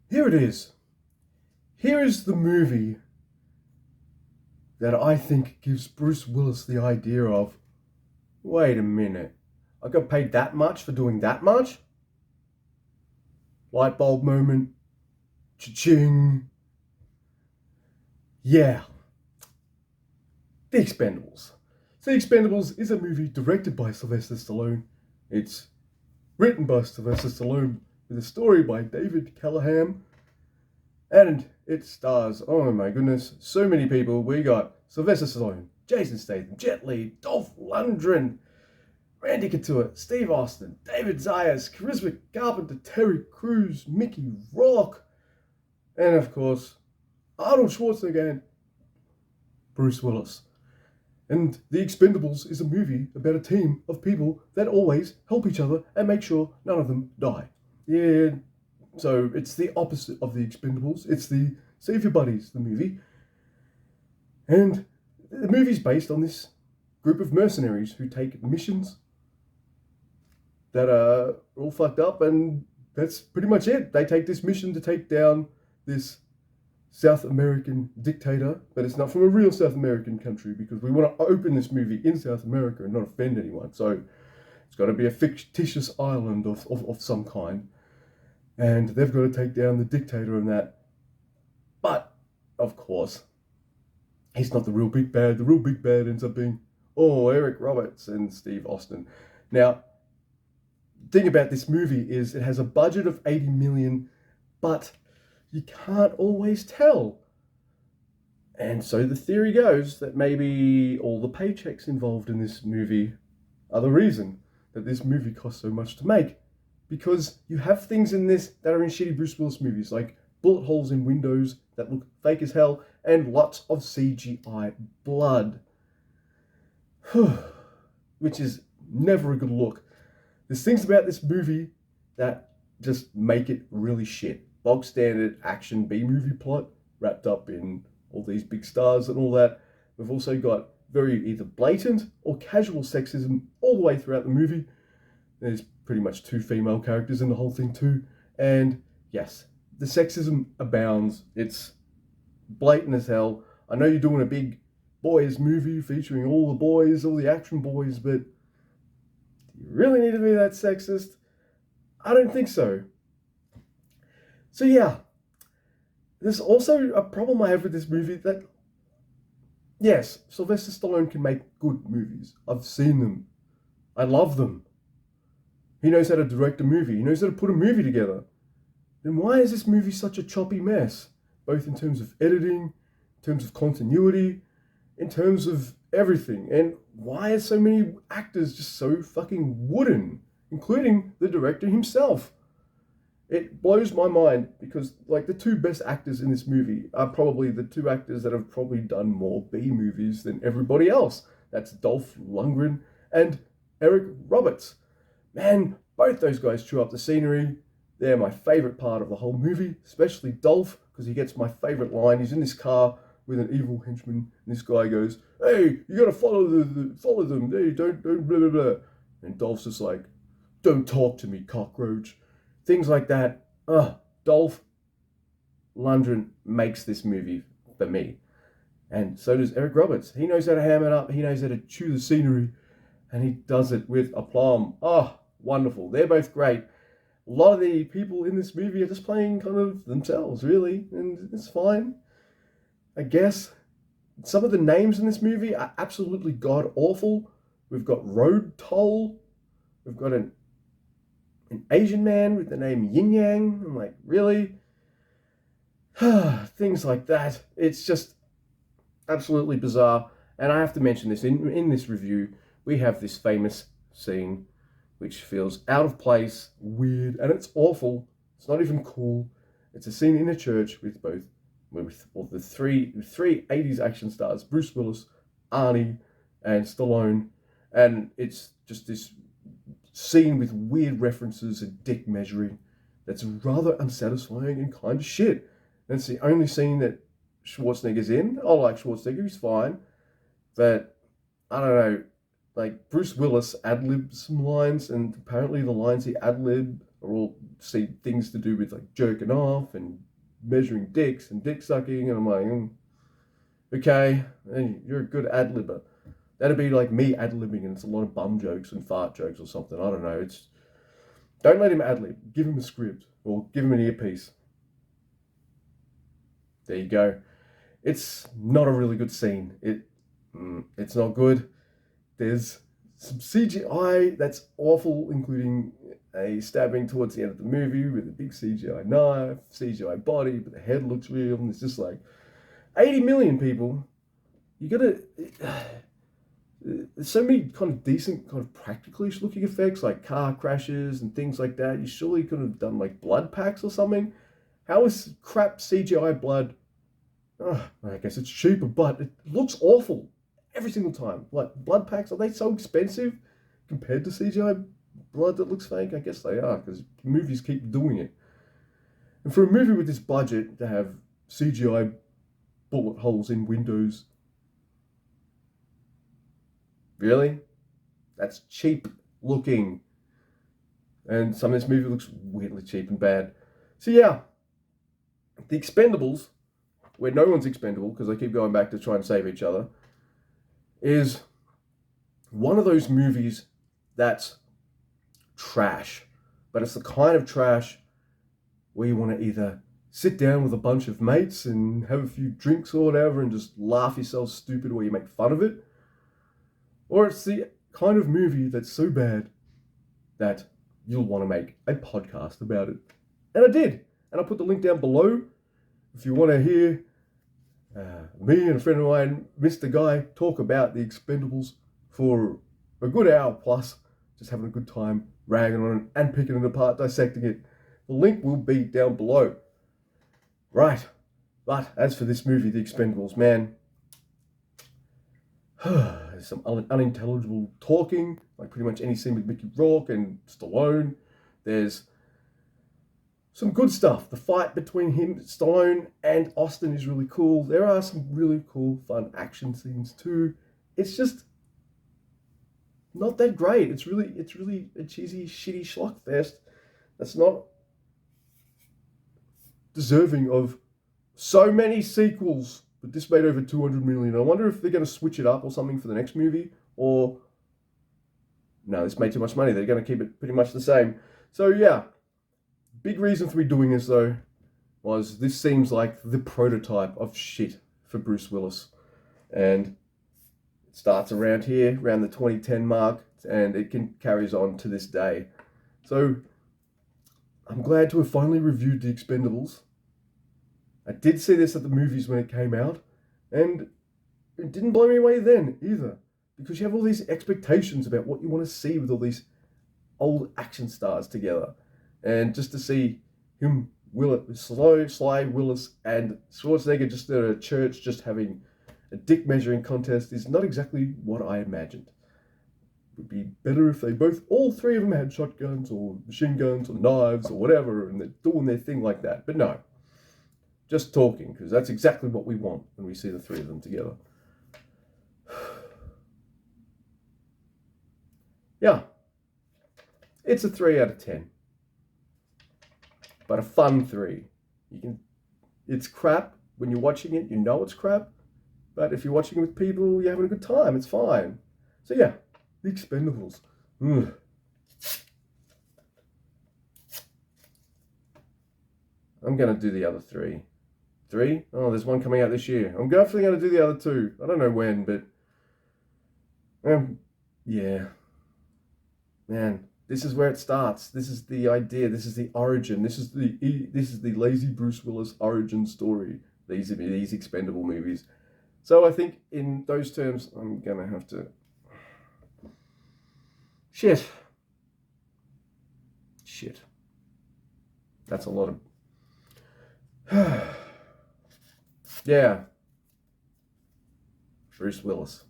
Here it is. Here is the movie that I think gives Bruce Willis the idea of, wait a minute, I got paid that much for doing that much? Light bulb moment. Cha-ching. Yeah. The Expendables. The Expendables is a movie directed by Sylvester Stallone. It's written by Sylvester Stallone with a story by David Callahan. And it stars, oh my goodness, so many people. We got Sylvester Stallone, Jason Statham, Jet Li, Dolph Lundgren, Randy Couture, Steve Austin, David Zayas, Charisma Carpenter, Terry Crews, Mickey Rourke, and of course, Arnold Schwarzenegger and Bruce Willis. And The Expendables is a movie about a team of people that always help each other and make sure none of them die. Yeah, so it's the opposite of The Expendables. It's the Save Your Buddies, the movie. And the movie's based on this group of mercenaries who take missions that are all fucked up, and that's pretty much it. They take this mission to take down this South American dictator, but it's not from a real South American country because we want to open this movie in South America and not offend anyone. So it's got to be a fictitious island of some kind. And they've got to take down the dictator and that. But, of course, he's not the real big bad. The real big bad ends up being, Eric Roberts and Steve Austin. Now, the thing about this movie is it has a budget of 80 million, but you can't always tell. And so the theory goes that maybe all the paychecks involved in this movie are the reason that this movie costs so much to make. Because you have things in this that are in shitty Bruce Willis movies, like bullet holes in windows that look fake as hell, and lots of CGI blood. Which is never a good look. There's things about this movie that just make it really shit. Bog standard action B-movie plot wrapped up in all these big stars and all that. We've also got very either blatant or casual sexism all the way throughout the movie. There's pretty much 2 female characters in the whole thing too. And yes, the sexism abounds. It's blatant as hell. I know you're doing a big boys movie featuring all the boys, all the action boys, but do you really need to be that sexist? I don't think so. So yeah, there's also a problem I have with this movie that, yes, Sylvester Stallone can make good movies. I've seen them. I love them. He knows how to direct a movie. He knows how to put a movie together. Then why is this movie such a choppy mess? Both in terms of editing, in terms of continuity, in terms of everything. And why are so many actors just so fucking wooden, including the director himself? It blows my mind because, like, the 2 best actors in this movie are probably the 2 actors that have probably done more B movies than everybody else. That's Dolph Lundgren and Eric Roberts. Man, both those guys chew up the scenery. They're my favorite part of the whole movie, especially Dolph, because he gets my favorite line. He's in this car with an evil henchman, and this guy goes, "Hey, you gotta follow them. Hey, don't blah blah blah." And Dolph's just like, "Don't talk to me, cockroach." Things like that. Dolph Lundgren makes this movie for me. And so does Eric Roberts. He knows how to ham it up. He knows how to chew the scenery. And he does it with aplomb. Wonderful. They're both great. A lot of the people in this movie are just playing kind of themselves, really. And it's fine, I guess. Some of the names in this movie are absolutely god-awful. We've got Road Toll. We've got an Asian man with the name Yin Yang. I'm like, really? Things like that. It's just absolutely bizarre. And I have to mention this. In this review, we have this famous scene which feels out of place, weird, and it's awful. It's not even cool. It's a scene in a church with the three 80s action stars, Bruce Willis, Arnie, and Stallone. And it's just this scene with weird references and dick measuring that's rather unsatisfying and kind of shit. And it's the only scene that Schwarzenegger's in. I like Schwarzenegger, he's fine. But, I don't know, like, Bruce Willis ad-libbed some lines, and apparently the lines he ad-libbed are all see things to do with like jerking off and measuring dicks and dick sucking, and I'm like, okay, and you're a good ad-libber. That'd be like me ad-libbing, and it's a lot of bum jokes and fart jokes or something. I don't know. Don't let him ad-lib. Give him a script or give him an earpiece. There you go. It's not a really good scene. It's not good. There's some CGI that's awful, including a stabbing towards the end of the movie with a big CGI knife, CGI body, but the head looks real, and it's just like 80 million people. You gotta. There's so many kind of decent, kind of practical-ish looking effects, like car crashes and things like that. You surely could have done like blood packs or something. How is crap CGI blood? I guess it's cheaper, but it looks awful every single time. Like, blood packs, are they so expensive compared to CGI blood that looks fake? I guess they are, because movies keep doing it. And for a movie with this budget to have CGI bullet holes in windows, really? That's cheap looking. And some of this movie looks weirdly cheap and bad. So yeah, The Expendables, where no one's expendable because they keep going back to try and save each other, is one of those movies that's trash. But it's the kind of trash where you want to either sit down with a bunch of mates and have a few drinks or whatever and just laugh yourself stupid while you make fun of it. Or it's the kind of movie that's so bad that you'll want to make a podcast about it. And I did. And I'll put the link down below if you want to hear me and a friend of mine, Mr. Guy, talk about The Expendables for a good hour plus, just having a good time, ragging on it and picking it apart, dissecting it. The link will be down below. Right. But as for this movie, The Expendables, man, there's some unintelligible talking, like pretty much any scene with Mickey Rourke and Stallone. There's some good stuff. The fight between him, Stallone, and Austin is really cool. There are some really cool, fun action scenes too. It's just not that great. It's really a cheesy, shitty schlock fest that's not deserving of so many sequels. But this made over 200 million. I wonder if they're going to switch it up or something for the next movie, or no, this made too much money. They're going to keep it pretty much the same. So yeah, big reason for me doing this though was this seems like the prototype of shit for Bruce Willis, and it starts around here, around the 2010 mark, and it carries on to this day. So I'm glad to have finally reviewed The Expendables. I did see this at the movies when it came out, and it didn't blow me away then either, because you have all these expectations about what you want to see with all these old action stars together. And just to see him, Sly Willis, and Schwarzenegger just at a church just having a dick measuring contest is not exactly what I imagined. It would be better if all three of them had shotguns or machine guns or knives or whatever, and they're doing their thing like that. But no. Just talking, because that's exactly what we want when we see the three of them together. Yeah. It's a 3 out of 10. But a fun 3. It's crap. When you're watching it, you know it's crap. But if you're watching it with people, you're having a good time. It's fine. So yeah, The Expendables. I'm going to do the other 3. 3? Oh, there's one coming out this year. I'm definitely going to do the other 2. I don't know when, but yeah. Man, this is where it starts. This is the idea. This is the origin. This is the lazy Bruce Willis origin story. These Expendable movies. So I think in those terms, I'm going to have to... Shit. That's a lot of... Yeah. Bruce Willis.